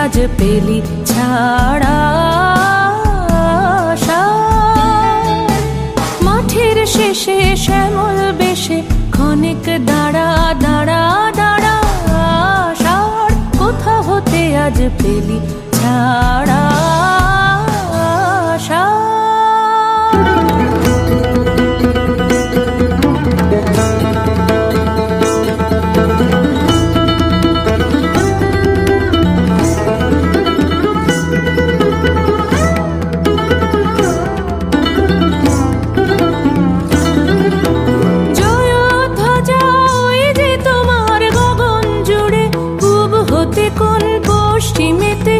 আজ পেলি ছাড়া আশা। মাঠের শেষে শ্যামল বেশে ক্ষণিক দাঁড়া দাঁড়া দাঁড়া আশার কোথা হতে আজ পেলি ছাড়া আশা। পশ্চিমেতে